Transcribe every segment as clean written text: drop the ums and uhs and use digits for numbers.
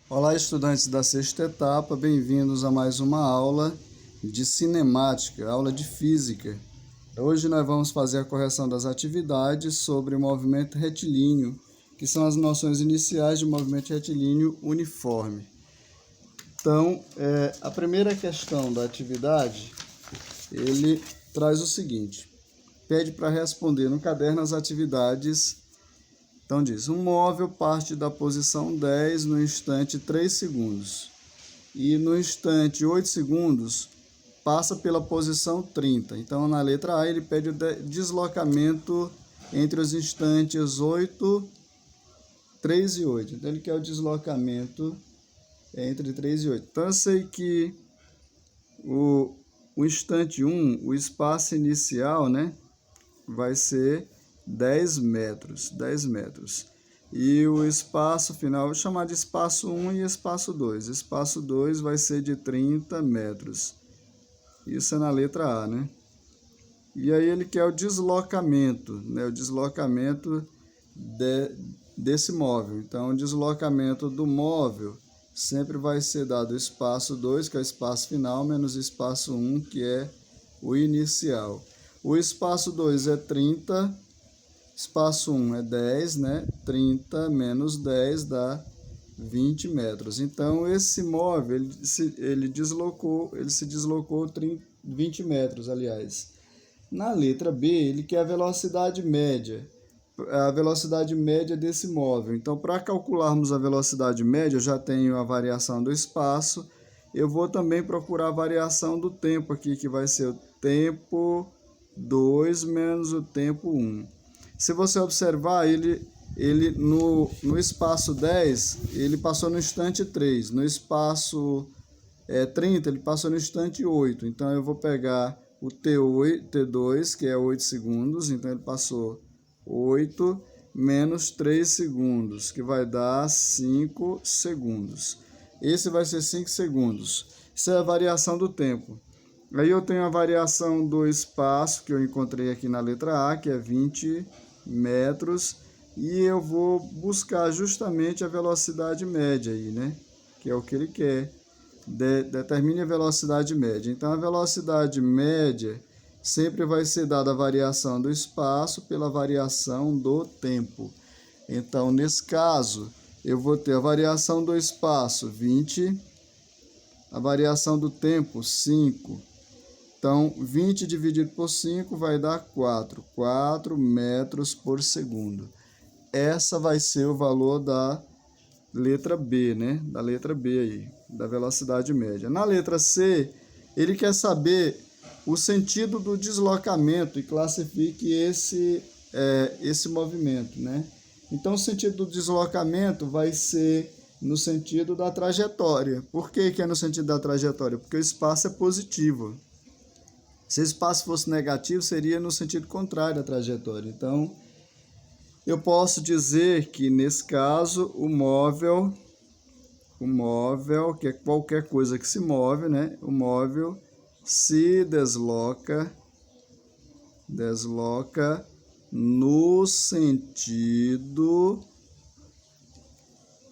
Olá, estudantes da sexta etapa, bem-vindos a mais uma aula de cinemática, aula de física. Hoje nós vamos fazer a correção das atividades sobre o movimento retilíneo, que são as noções iniciais de movimento retilíneo uniforme. Então, a primeira questão da atividade, ele traz o seguinte: pede para responder no caderno as atividades. Então diz, um móvel parte da posição 10 no instante 3 segundos e no instante 8 segundos passa pela posição 30. Então na letra A ele pede o deslocamento entre os instantes 8, 3 e 8. Então ele quer o deslocamento entre 3 e 8. Então eu sei que o instante 1, o espaço inicial, né, vai ser 10 metros. E o espaço final, vou chamar de espaço 1 e espaço 2. Espaço 2 vai ser de 30 metros. Isso é na letra A, né? E aí ele quer o deslocamento, né? O deslocamento desse móvel. Então, o deslocamento do móvel sempre vai ser dado o espaço 2, que é o espaço final, menos o espaço 1, que é o inicial. O espaço 2 é 30, espaço 1 é 10, né? 30 menos 10 dá 20 metros. Então, esse móvel, ele se deslocou 20 metros, aliás. Na letra B, ele quer a velocidade média desse móvel. Então, para calcularmos a velocidade média, eu já tenho a variação do espaço. Eu vou também procurar a variação do tempo aqui, que vai ser o tempo 2 menos o tempo 1. Se você observar, ele no espaço 10, ele passou no instante 3. No espaço 30, ele passou no instante 8. Então, eu vou pegar o T2, que é 8 segundos. Então, ele passou 8 menos 3 segundos, que vai dar 5 segundos. Esse vai ser 5 segundos. Isso é a variação do tempo. Aí eu tenho a variação do espaço, que eu encontrei aqui na letra A, que é 20 metros. E eu vou buscar justamente a velocidade média aí, né? Que é o que ele quer. Determine a velocidade média. Então, a velocidade média sempre vai ser dada a variação do espaço pela variação do tempo. Então, nesse caso, eu vou ter a variação do espaço, 20, a variação do tempo, 5. Então, 20 dividido por 5 vai dar 4 metros por segundo. Essa vai ser o valor da letra B, né? Da letra B aí, da velocidade média. Na letra C, ele quer saber o sentido do deslocamento e classifique esse movimento, né? Então, o sentido do deslocamento vai ser no sentido da trajetória. Por que é no sentido da trajetória? Porque o espaço é positivo. Se o espaço fosse negativo, seria no sentido contrário da trajetória. Então, eu posso dizer que, nesse caso, o móvel, que é qualquer coisa que se move, né? O móvel se desloca no sentido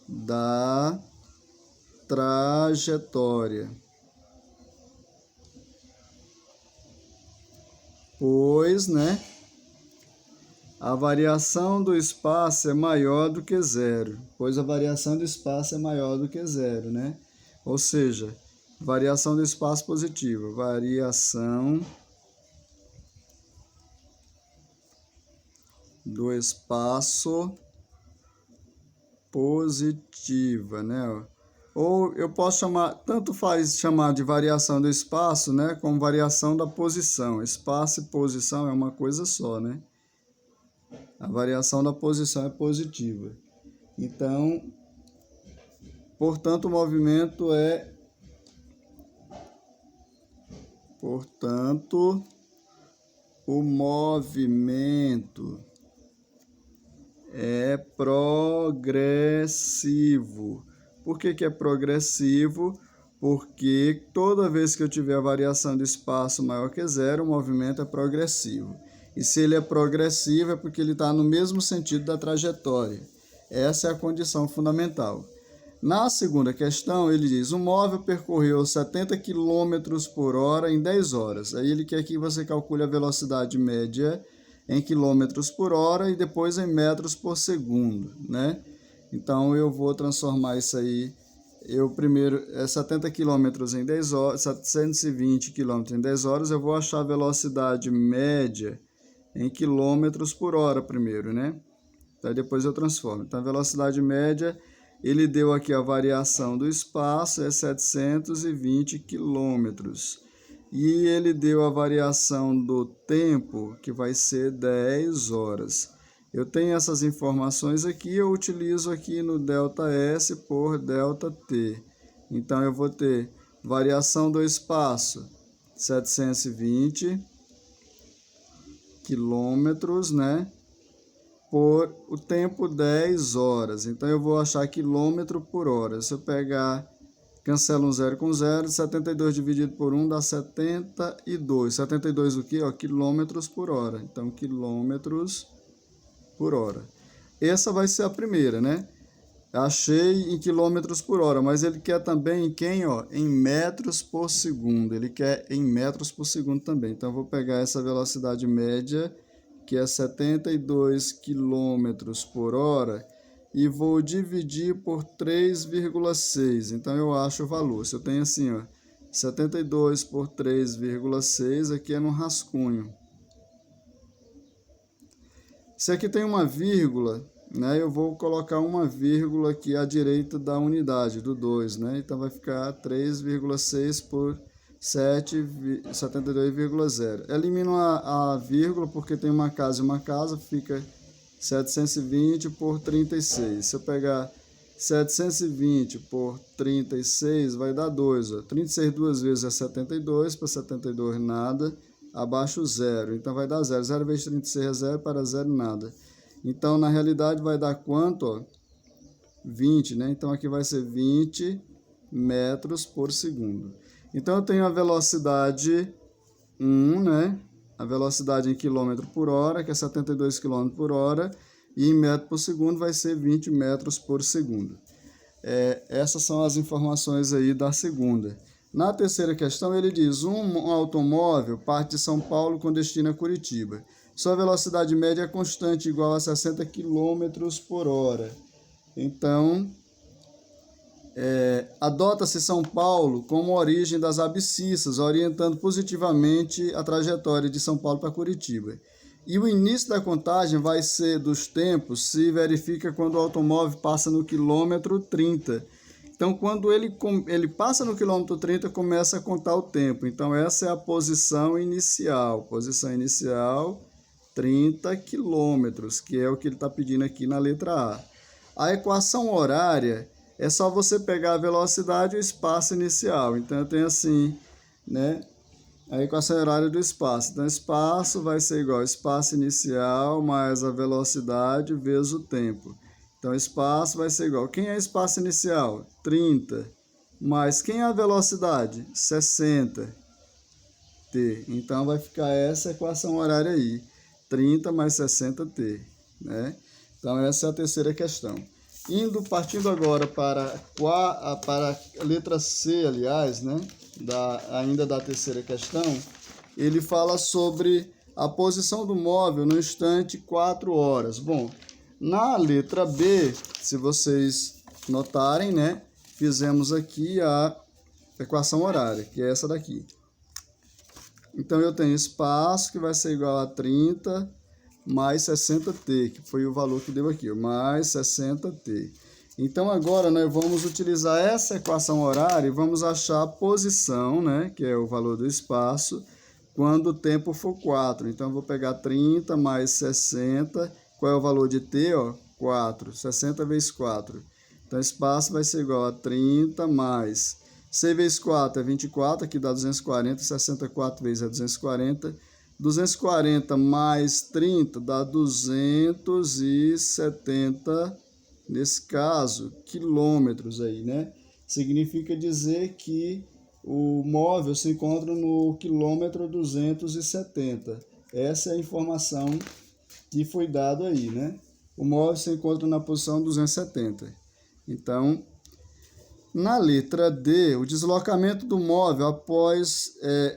da trajetória. Pois, né, a variação do espaço é maior do que zero. Pois a variação do espaço é maior do que zero, né? Ou seja, variação do espaço positiva. Variação do espaço positiva, né? Ou eu posso chamar, tanto faz chamar de variação do espaço, né, como variação da posição. Espaço e posição é uma coisa só, né? A variação da posição é positiva. Então, portanto, o movimento é progressivo. Por que é progressivo? Porque toda vez que eu tiver a variação do espaço maior que zero, o movimento é progressivo. E se ele é progressivo é porque ele está no mesmo sentido da trajetória. Essa é a condição fundamental. Na segunda questão, ele diz, o móvel percorreu 70 km por hora em 10 horas. Aí ele quer que você calcule a velocidade média em quilômetros por hora e depois em metros por segundo, né? Então, eu vou transformar isso aí. Eu primeiro, 70 km em 10 horas, 720 km em 10 horas, eu vou achar a velocidade média em quilômetros por hora primeiro, né? Então, depois eu transformo. Então, a velocidade média, ele deu aqui a variação do espaço, é 720 quilômetros. E ele deu a variação do tempo, que vai ser 10 horas. Eu tenho essas informações aqui, eu utilizo aqui no ΔS por ΔT. Então, eu vou ter variação do espaço, 720 quilômetros, né? Por o tempo 10 horas. Então, eu vou achar quilômetro por hora. Se eu pegar, cancelo um zero com zero, 72 dividido por 1 dá 72. 72 o quê? Ó, quilômetros por hora. Então, quilômetros por hora. Essa vai ser a primeira, né? Achei em quilômetros por hora, mas ele quer também em metros por segundo. Ele quer em metros por segundo também. Então, eu vou pegar essa velocidade média, que é 72 quilômetros por hora, e vou dividir por 3,6. Então, eu acho o valor. Se eu tenho assim, 72 por 3,6, aqui é no rascunho. Se aqui tem uma vírgula, né, eu vou colocar uma vírgula aqui à direita da unidade, do 2, né? Então, vai ficar 3,6 por 72,0. Elimino a vírgula, porque tem uma casa e uma casa, fica 720 por 36. Se eu pegar 720 por 36, vai dar 2. 36 duas vezes é 72, para 72 nada, abaixo zero. Então, vai dar 0. 0 vezes 36 é 0, para 0 nada. Então, na realidade, vai dar quanto? 20, né? Então, aqui vai ser 20 metros por segundo. Então, eu tenho a velocidade 1, né? A velocidade em quilômetro por hora, que é 72 km por hora, e em metro por segundo vai ser 20 metros por segundo. Essas são as informações aí da segunda. Na terceira questão, ele diz, um automóvel parte de São Paulo com destino a Curitiba. Sua velocidade média é constante, igual a 60 km por hora. Então, adota-se São Paulo como origem das abscissas, orientando positivamente a trajetória de São Paulo para Curitiba. E o início da contagem vai ser dos tempos, se verifica quando o automóvel passa no quilômetro 30. Então, quando ele passa no quilômetro 30, começa a contar o tempo. Então, essa é a posição inicial. Posição inicial, 30 quilômetros, que é o que ele está pedindo aqui na letra A. A equação horária é só você pegar a velocidade e o espaço inicial. Então, eu tenho assim, né? A equação horária do espaço. Então, espaço vai ser igual ao espaço inicial mais a velocidade vezes o tempo. Então, espaço vai ser igual. Quem é espaço inicial? 30. Mais quem é a velocidade? 60. T. Então, vai ficar essa equação horária aí. 30 mais 60T. Né? Então, essa é a terceira questão. Partindo agora para a letra C, aliás, né? Ainda da terceira questão, ele fala sobre a posição do móvel no instante 4 horas. Bom, na letra B, se vocês notarem, né, fizemos aqui a equação horária, que é essa daqui. Então, eu tenho espaço que vai ser igual a 30 mais 60T, que foi o valor que deu aqui, mais 60T. Então, agora nós vamos utilizar essa equação horária e vamos achar a posição, né, que é o valor do espaço, quando o tempo for 4. Então, eu vou pegar 30 mais 60. Qual é o valor de T? 4. 60 vezes 4. Então, espaço vai ser igual a 30 mais... C vezes 4 é 24, aqui dá 240. 64 vezes é 240. 240 mais 30 dá 270, nesse caso, quilômetros aí, né? Significa dizer que o móvel se encontra no quilômetro 270. Essa é a informação que foi dada aí, né? O móvel se encontra na posição 270. Então, Na letra D, o deslocamento do móvel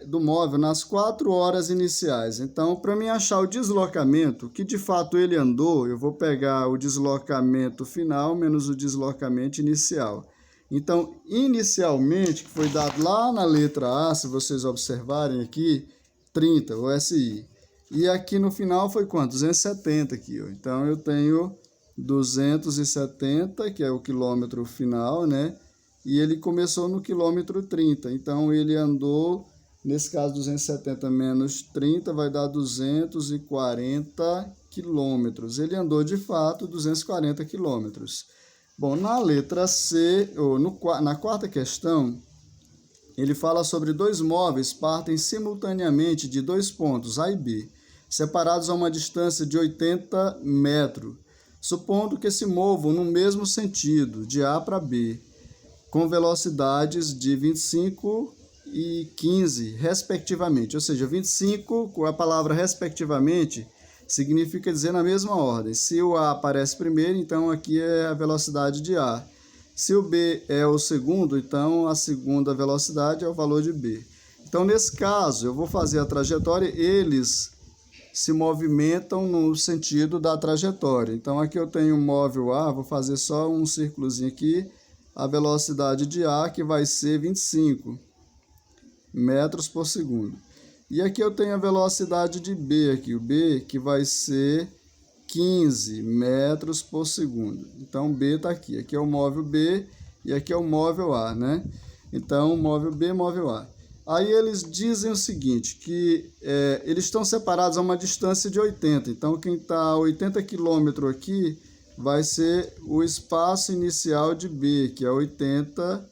do móvel nas 4 horas iniciais. Então, para mim achar o deslocamento, que de fato ele andou, eu vou pegar o deslocamento final menos o deslocamento inicial. Então, inicialmente, que foi dado lá na letra A, se vocês observarem aqui, 30, o SI. E aqui no final foi quanto? 270 aqui, ó. Então, eu tenho 270, que é o quilômetro final, né? E ele começou no quilômetro 30. Então, ele andou, nesse caso, 270 menos 30 vai dar 240 quilômetros. Ele andou, de fato, 240 quilômetros. Bom, na letra C, na quarta questão, ele fala sobre 2 móveis partem simultaneamente de 2 pontos, A e B, separados a uma distância de 80 metros, supondo que se movam no mesmo sentido, de A para B, com velocidades de 25 e 15, respectivamente. Ou seja, 25, com a palavra respectivamente, significa dizer na mesma ordem. Se o A aparece primeiro, então aqui é a velocidade de A. Se o B é o segundo, então a segunda velocidade é o valor de B. Então, nesse caso, eu vou fazer a trajetória, eles se movimentam no sentido da trajetória. Então, aqui eu tenho o móvel A, vou fazer só um círculozinho aqui, a velocidade de A, que vai ser 25 metros por segundo. E aqui eu tenho a velocidade de B, aqui, o B, que vai ser 15 metros por segundo. Então, B está aqui. Aqui é o móvel B e aqui é o móvel A, né? Então, móvel B, móvel A. Aí eles dizem o seguinte, que eles estão separados a uma distância de 80. Então, quem está a 80 km aqui vai ser o espaço inicial de B, que é 80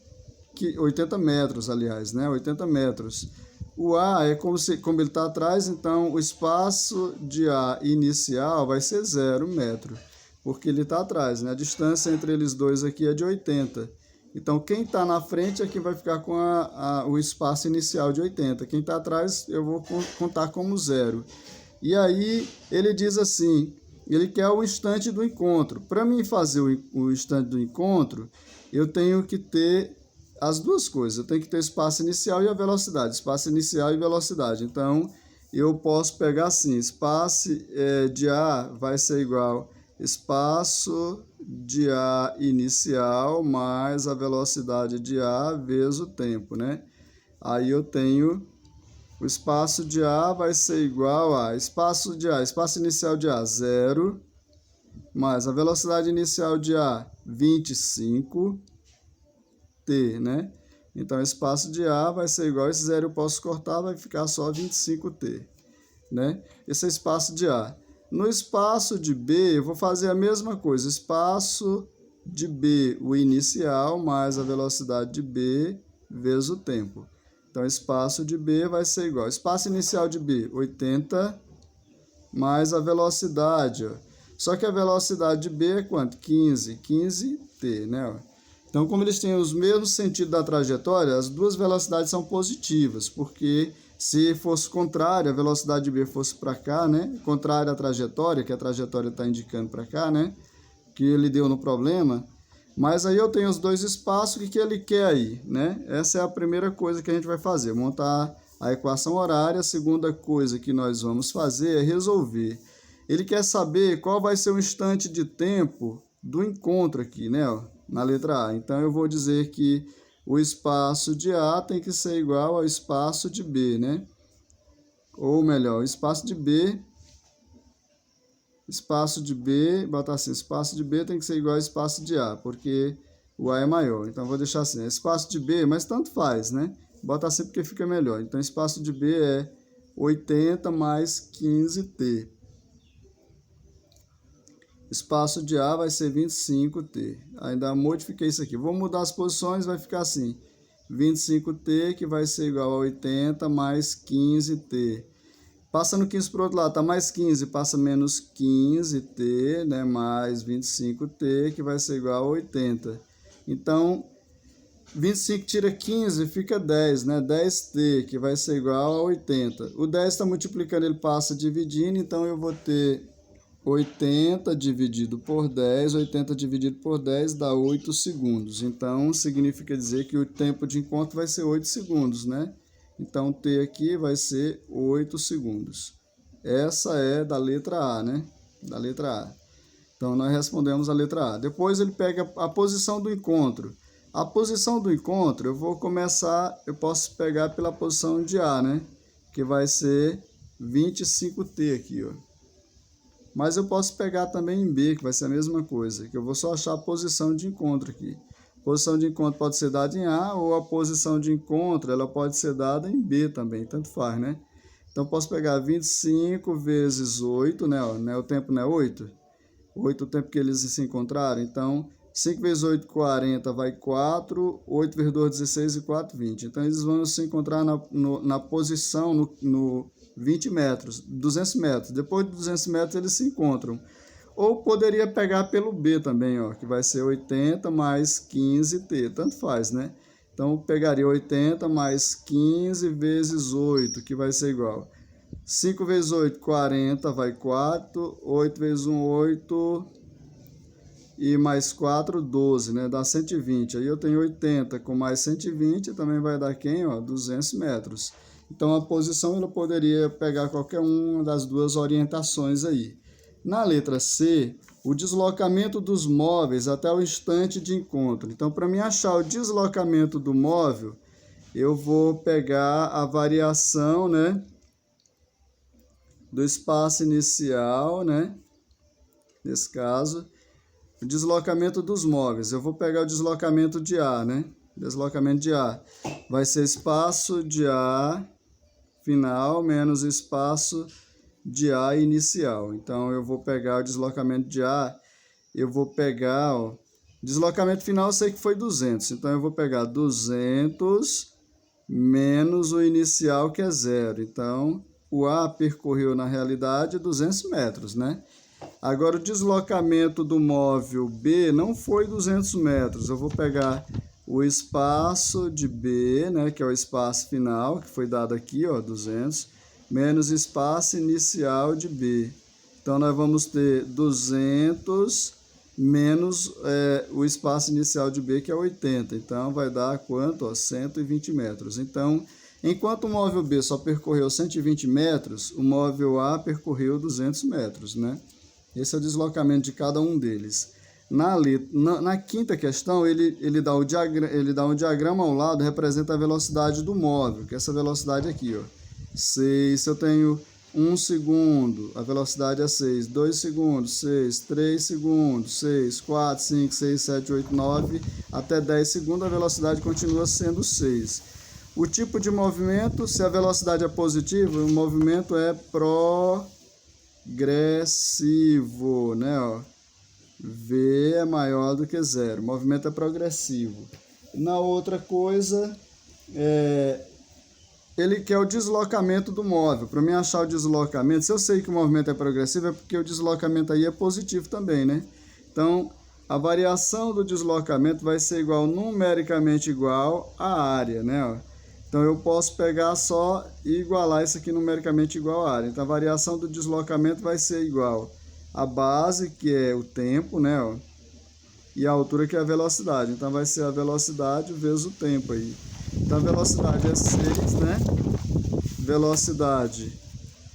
metros, aliás, né? 80 metros. O A é como ele está atrás, então o espaço de A inicial vai ser 0 metro, porque ele está atrás, né? A distância entre eles dois aqui é de 80. Então, quem está na frente é quem vai ficar com o espaço inicial de 80. Quem está atrás eu vou contar como 0. E aí ele diz assim, ele quer o instante do encontro. Para mim fazer o instante do encontro, eu tenho que ter as duas coisas. Eu tenho que ter o espaço inicial e a velocidade. Espaço inicial e velocidade. Então, eu posso pegar assim, espaço de A vai ser igual espaço de A inicial mais a velocidade de A vezes o tempo, né? Aí eu tenho o espaço de A vai ser igual a espaço inicial de A, 0, mais a velocidade inicial de A, 25, T, né? Então, espaço de A vai ser igual a esse 0, eu posso cortar, vai ficar só 25T, né? Esse é o espaço de A. No espaço de B, eu vou fazer a mesma coisa. Espaço de B, o inicial, mais a velocidade de B, vezes o tempo. Então, espaço de B vai ser igual. Espaço inicial de B, 80, mais a velocidade. Ó. Só que a velocidade de B é quanto? 15. 15T, né? Ó. Então, como eles têm os mesmos sentidos da trajetória, as duas velocidades são positivas, porque se fosse contrário, a velocidade de B fosse para cá, né? Contrário à trajetória, que a trajetória está indicando para cá, né? Que ele deu no problema. Mas aí eu tenho os dois espaços, o que ele quer aí, né? Essa é a primeira coisa que a gente vai fazer, montar a equação horária. A segunda coisa que nós vamos fazer é resolver. Ele quer saber qual vai ser o instante de tempo do encontro aqui, né? Ó, na letra A. Então, eu vou dizer que o espaço de A tem que ser igual ao espaço de B, né? Ou melhor, o espaço de B, botar assim, espaço de B tem que ser igual ao espaço de A, porque o A é maior. Então, vou deixar assim, espaço de B, mas tanto faz, né? Bota assim porque fica melhor. Então, espaço de B é 80 mais 15T. Espaço de A vai ser 25T. Ainda modifiquei isso aqui. Vou mudar as posições, vai ficar assim. 25T, que vai ser igual a 80 mais 15T. Passando 15 para o outro lado, tá mais 15, passa menos 15T, né? Mais 25T, que vai ser igual a 80. Então, 25 tira 15, fica 10, né? 10T, que vai ser igual a 80. O 10 está multiplicando, ele passa dividindo, então eu vou ter 80 dividido por 10, 80 dividido por 10 dá 8 segundos. Então, significa dizer que o tempo de encontro vai ser 8 segundos, né? Então, T aqui vai ser 8 segundos. Essa é da letra A, né? Da letra A. Então, nós respondemos a letra A. Depois, ele pega a posição do encontro. A posição do encontro, eu posso pegar pela posição de A, né? Que vai ser 25T aqui, ó. Mas eu posso pegar também em B, que vai ser a mesma coisa, que eu vou só achar a posição de encontro aqui. A posição de encontro pode ser dada em A, ou a posição de encontro ela pode ser dada em B também, tanto faz, né? Então, eu posso pegar 25 vezes 8, né? O tempo não é 8? 8 o tempo que eles se encontraram. Então, 5 vezes 8, 40, vai 4. 8 vezes 2, 16 e 4, 20. Então, eles vão se encontrar na posição, no 20 metros, 200 metros. Depois de 200 metros, eles se encontram. Ou poderia pegar pelo B também, ó, que vai ser 80 mais 15T. Tanto faz, né? Então, eu pegaria 80 mais 15 vezes 8, que vai ser igual. 5 vezes 8, 40, vai 4. 8 vezes 1, 8. E mais 4, 12, né? Dá 120. Aí eu tenho 80 com mais 120, também vai dar quem? Ó, 200 metros. Então, a posição eu poderia pegar qualquer uma das duas orientações aí. Na letra C, o deslocamento dos móveis até o instante de encontro. Então, para mim achar o deslocamento do móvel, eu vou pegar a variação, né, do espaço inicial, né, nesse caso, o deslocamento dos móveis. Eu vou pegar o deslocamento de A, né, deslocamento de A. Vai ser espaço de A final menos espaço de A inicial. Então, eu vou pegar o deslocamento de A, eu vou pegar, ó, deslocamento final eu sei que foi 200, então eu vou pegar 200 menos o inicial, que é 0. Então, o A percorreu, na realidade, 200 metros, né? Agora, o deslocamento do móvel B não foi 200 metros. Eu vou pegar o espaço de B, né, que é o espaço final, que foi dado aqui, ó, 200, menos espaço inicial de B. Então, nós vamos ter 200 menos o espaço inicial de B, que é 80. Então, vai dar quanto? Ó, 120 metros. Então, enquanto o móvel B só percorreu 120 metros, o móvel A percorreu 200 metros, né? Esse é o deslocamento de cada um deles. Na quinta questão, ele dá um diagrama ao lado, representa a velocidade do móvel, que é essa velocidade aqui, ó. 6, se eu tenho 1 segundo, a velocidade é 6, 2 segundos, 6, 3 segundos, 6, 4, 5, 6, 7, 8, 9, até 10 segundos, a velocidade continua sendo 6. O tipo de movimento, se a velocidade é positiva, o movimento é progressivo, né, ó. V é maior do que 0. O movimento é progressivo. Na outra coisa, ele quer o deslocamento do móvel. Para mim achar o deslocamento, se eu sei que o movimento é progressivo, é porque o deslocamento aí é positivo também, né? Então, a variação do deslocamento vai ser numericamente igual à área, né, ó. Então, eu posso pegar só e igualar isso aqui numericamente igual à área. Então, a variação do deslocamento vai ser igual a base, que é o tempo, né, ó, e a altura, que é a velocidade. Então, vai ser a velocidade vezes o tempo aí. Então, a velocidade é 6, né? Velocidade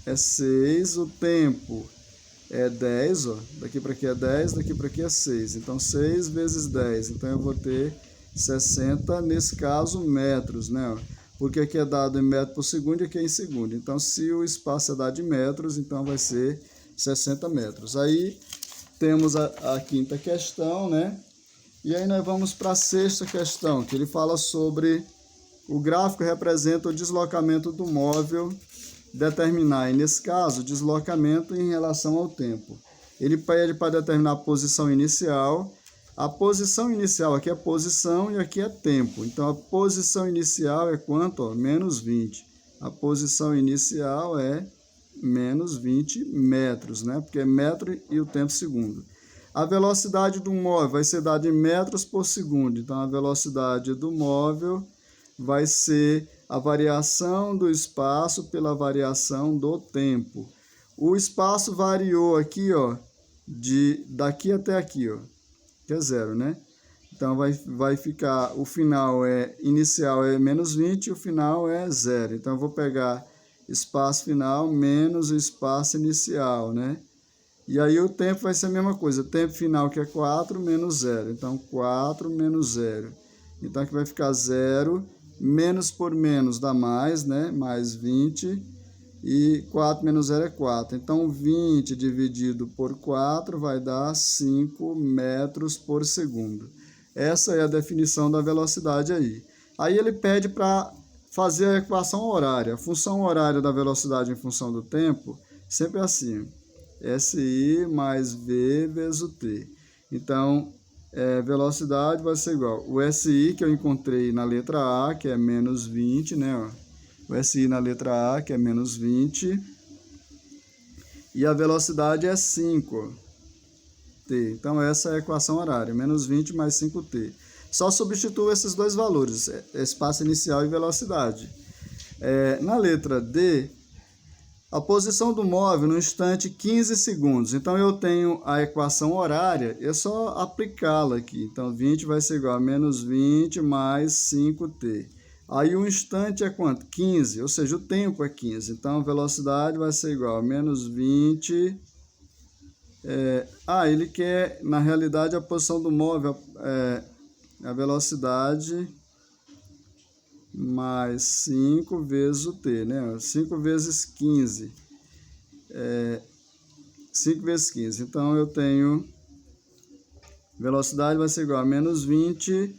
é 6, o tempo é 10, ó. Daqui para aqui é 10, daqui para aqui é 6. Então, 6 vezes 10. Então, eu vou ter 60, nesse caso, metros, né, ó. Porque aqui é dado em metro por segundo e aqui é em segundo. Então, se o espaço é dado em metros, então vai ser 60 metros. Aí temos a quinta questão, né? E aí nós vamos para a sexta questão, que ele fala sobre o gráfico representa o deslocamento do móvel, determinar, e nesse caso, deslocamento em relação ao tempo. Ele pede para determinar a posição inicial. A posição inicial aqui é posição e aqui é tempo. Então, a posição inicial é quanto? Ó, menos 20. A posição inicial é menos 20 metros, né? Porque é metro e o tempo segundo. A velocidade do móvel vai ser dada em metros por segundo. Então, a velocidade do móvel vai ser a variação do espaço pela variação do tempo. O espaço variou aqui, ó, daqui até aqui, ó, que é 0, né? Então, vai ficar, o final inicial é menos 20 e o final é 0. Então, eu vou pegar espaço final menos o espaço inicial, né? E aí, o tempo vai ser a mesma coisa. Tempo final, que é 4, menos 0. Então, 4 menos 0. Então, aqui vai ficar 0. Menos por menos dá mais, né? Mais 20. E 4 menos 0 é 4. Então, 20 dividido por 4 vai dar 5 metros por segundo. Essa é a definição da velocidade aí. Aí ele pede para fazer a equação horária. A função horária da velocidade em função do tempo, sempre é assim. SI mais V vezes o T. Então, velocidade vai ser igual. O SI que eu encontrei na letra A, que é menos 20, né? Ó. O SI na letra A, que é menos 20. E a velocidade é 5. T. Então, essa é a equação horária, menos 20 mais 5t. Só substituo esses dois valores, espaço inicial e velocidade. Na letra D, a posição do móvel no instante 15 segundos. Então, eu tenho a equação horária, é só aplicá-la aqui. Então, 20 vai ser igual a menos 20 mais 5t. Aí, o instante é quanto? 15, ou seja, o tempo é 15. Então, a velocidade vai ser igual a menos 20... ele quer, na realidade, a posição do móvel, a velocidade mais 5 vezes o t, né? 5 vezes 15. 5 vezes 15. Então, eu tenho velocidade vai ser igual a menos 20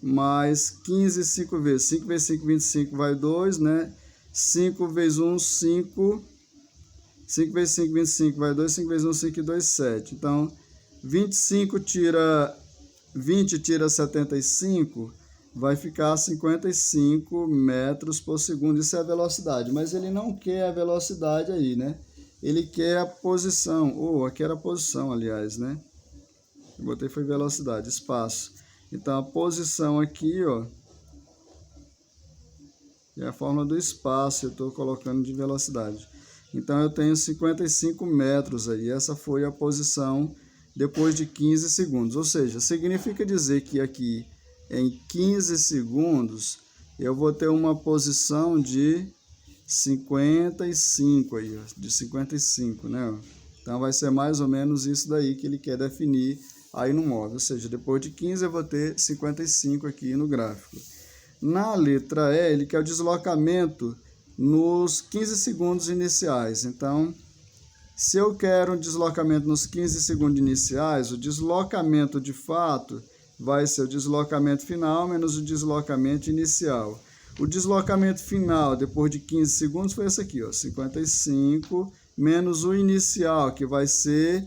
mais 15, 5 vezes. 5 vezes 5, 25, vai 2, né? 5 vezes 1, 5... 5 vezes 5, 25, vai 2, 5 vezes 1, 5 e 2, 7. Então, 25 tira 20 tira 75, vai ficar 55 metros por segundo. Isso é a velocidade, mas ele não quer a velocidade aí, né? Ele quer a posição, aqui era a posição, aliás, né? Eu botei foi velocidade, espaço. Então, a posição aqui, ó, é a fórmula do espaço, eu estou colocando de velocidade. Então, eu tenho 55 metros aí. Essa foi a posição depois de 15 segundos. Ou seja, significa dizer que aqui, em 15 segundos, eu vou ter uma posição de 55 aí, de 55, né? Então, vai ser mais ou menos isso daí que ele quer definir aí no móvel. Ou seja, depois de 15, eu vou ter 55 aqui no gráfico. Na letra E, ele quer o deslocamento nos 15 segundos iniciais. Então, se eu quero um deslocamento nos 15 segundos iniciais, o deslocamento de fato vai ser o deslocamento final menos o deslocamento inicial. O deslocamento final, depois de 15 segundos, foi esse aqui, ó, 55, menos o inicial, que vai ser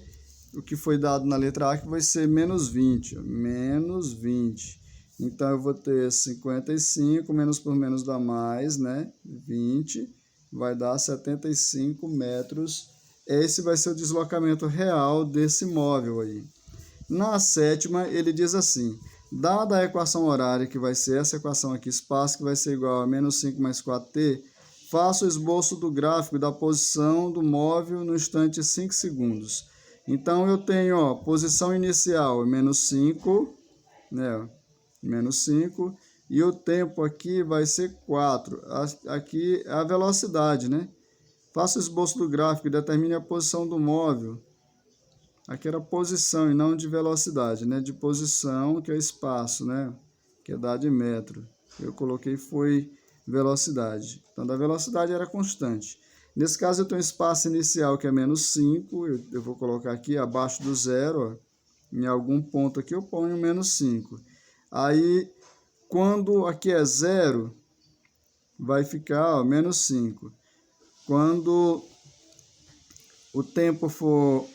o que foi dado na letra A, que vai ser menos 20, ó, menos 20. Então, eu vou ter 55, menos por menos dá mais, né? 20, vai dar 75 metros. Esse vai ser o deslocamento real desse móvel aí. Na sétima, ele diz assim, dada a equação horária, que vai ser essa equação aqui, espaço, que vai ser igual a menos 5 mais 4t, faça o esboço do gráfico da posição do móvel no instante 5 segundos. Então, eu tenho, ó, posição inicial, menos 5, né? Menos 5, e o tempo aqui vai ser 4. Aqui é a velocidade, né? Faça o esboço do gráfico e determine a posição do móvel. Aqui era posição e não de velocidade, né? De posição, que é espaço, né? Que é dado em metro. Eu coloquei foi velocidade. Então, da velocidade era constante. Nesse caso, eu tenho espaço inicial, que é menos 5. Eu vou colocar aqui abaixo do zero, ó. Em algum ponto aqui eu ponho menos 5. Aí, quando aqui é 0, vai ficar, ó, menos 5. Quando o tempo for,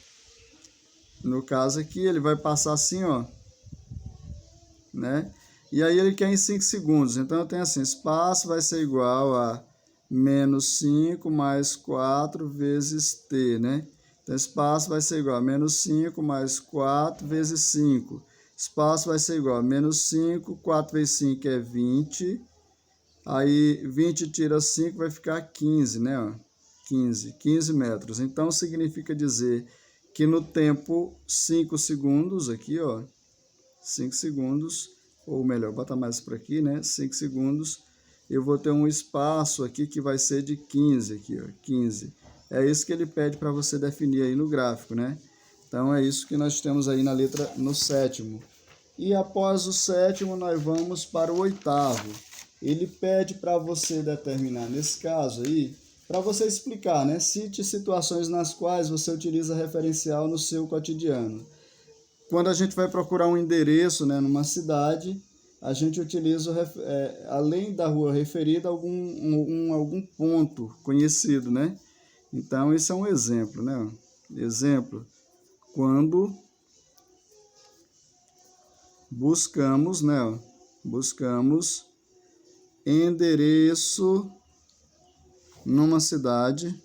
no caso aqui, ele vai passar assim, ó, né? E aí ele quer em 5 segundos. Então, eu tenho assim, espaço vai ser igual a menos 5 mais 4 vezes t, né? Então, espaço vai ser igual a menos 5 mais 4 vezes 5. Espaço vai ser igual a menos 5, 4 vezes 5 é 20. Aí, 20 tira 5, vai ficar 15, né? Ó, 15 metros. Então, significa dizer que no tempo 5 segundos, aqui, ó, 5 segundos, ou melhor, bota mais para aqui, né? 5 segundos, eu vou ter um espaço aqui que vai ser de 15, aqui, ó, 15. É isso que ele pede para você definir aí no gráfico, né? Então, é isso que nós temos aí na letra, no sétimo. E após o sétimo, nós vamos para o oitavo. Ele pede para você determinar, nesse caso aí, para você explicar, né? Cite situações nas quais você utiliza referencial no seu cotidiano. Quando a gente vai procurar um endereço, né, numa cidade, a gente utiliza, além da rua referida, algum ponto conhecido, né? Então, isso é um exemplo, né? Exemplo, quando buscamos, né? Buscamos endereço numa cidade,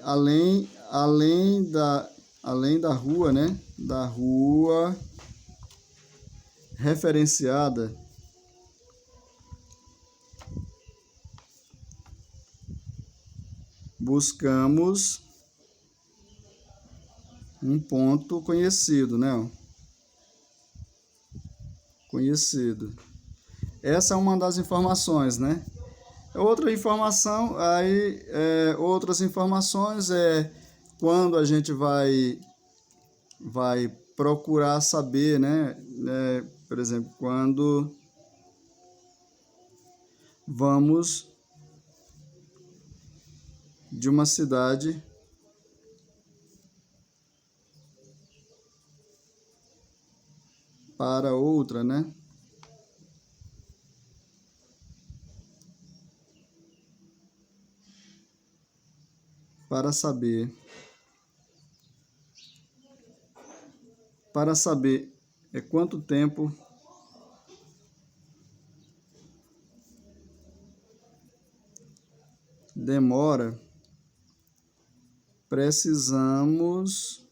além da rua, né? Da rua referenciada, buscamos um ponto conhecido, né? Conhecido. Essa é uma das informações, né? Outra informação, outras informações é quando a gente vai procurar saber, né? Por exemplo, quando vamos de uma cidade para outra, né? Para saber quanto tempo demora, precisamos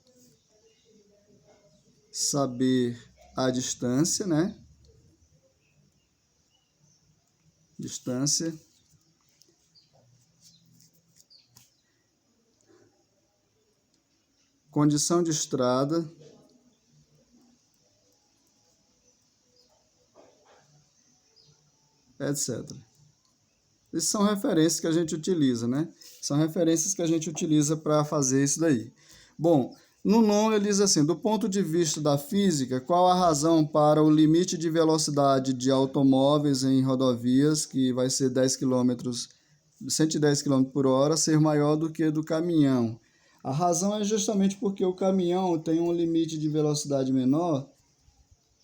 saber a distância, né? Distância. Condição de estrada. Etc. Essas são referências que a gente utiliza, né? São referências que a gente utiliza para fazer isso daí. Bom, no nono ele diz assim, do ponto de vista da física, qual a razão para o limite de velocidade de automóveis em rodovias, que vai ser 110 km por hora, ser maior do que do caminhão? A razão é justamente porque o caminhão tem um limite de velocidade menor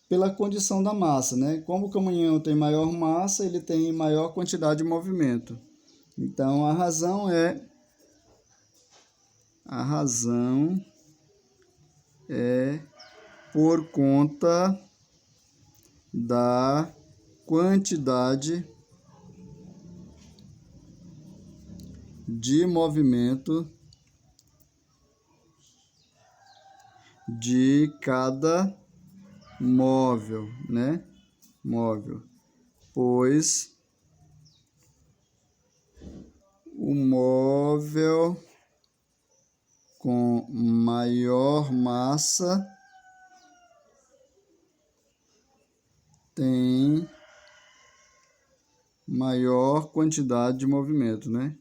pela condição da massa, né? Como o caminhão tem maior massa, ele tem maior quantidade de movimento. Então, a razão é por conta da quantidade de movimento de cada móvel, né? Móvel, pois o móvel com maior massa tem maior quantidade de movimento, né?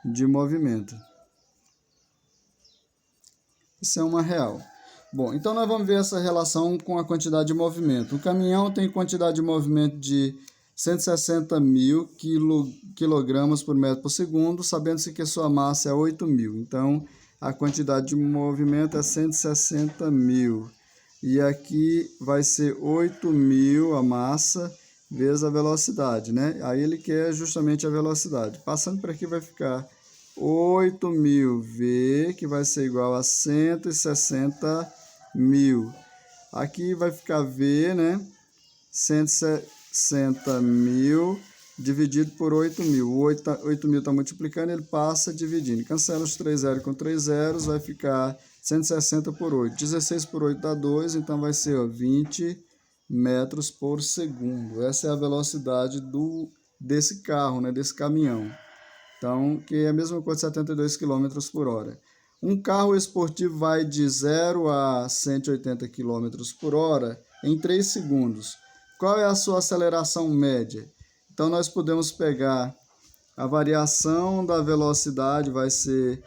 De movimento. Isso é uma real. Bom, então nós vamos ver essa relação com a quantidade de movimento. O caminhão tem quantidade de movimento de 160 mil quilogramas por metro por segundo, sabendo-se que sua massa é 8 mil. Então, a quantidade de movimento é 160 mil. E aqui vai ser 8 mil a massa vezes a velocidade, né? Aí ele quer justamente a velocidade. Passando por aqui vai ficar 8.000 V, que vai ser igual a 160 mil. Aqui vai ficar V, né? 160 mil dividido por 8 mil. 8 mil está multiplicando, ele passa dividindo. Cancela os 3 zeros com 3 zeros, vai ficar 160 por 8. 16 por 8 dá 2, então vai ser, ó, 20 metros por segundo. Essa é a velocidade desse carro, né, desse caminhão. Então, que é a mesma coisa de 72 km por hora. Um carro esportivo vai de 0 a 180 km por hora em 3 segundos. Qual é a sua aceleração média? Então, nós podemos pegar a variação da velocidade, vai ser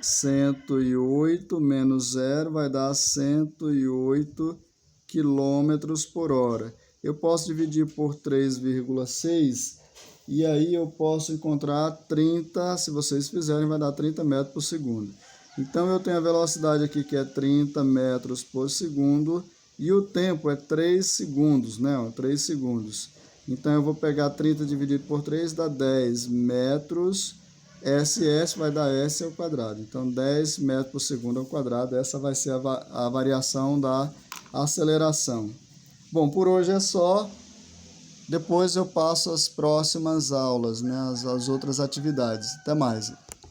108 menos 0, vai dar 108 km por hora. Eu posso dividir por 3,6 e aí eu posso encontrar 30, se vocês fizerem, vai dar 30 metros por segundo. Então, eu tenho a velocidade aqui que é 30 metros por segundo e o tempo é 3 segundos, né? 3 segundos. Então, eu vou pegar 30 dividido por 3, dá 10 metros. SS vai dar S ao quadrado. Então, 10 metros por segundo ao quadrado. Essa vai ser a variação da aceleração. Bom, por hoje é só. Depois eu passo as próximas aulas, né? As outras atividades. Até mais.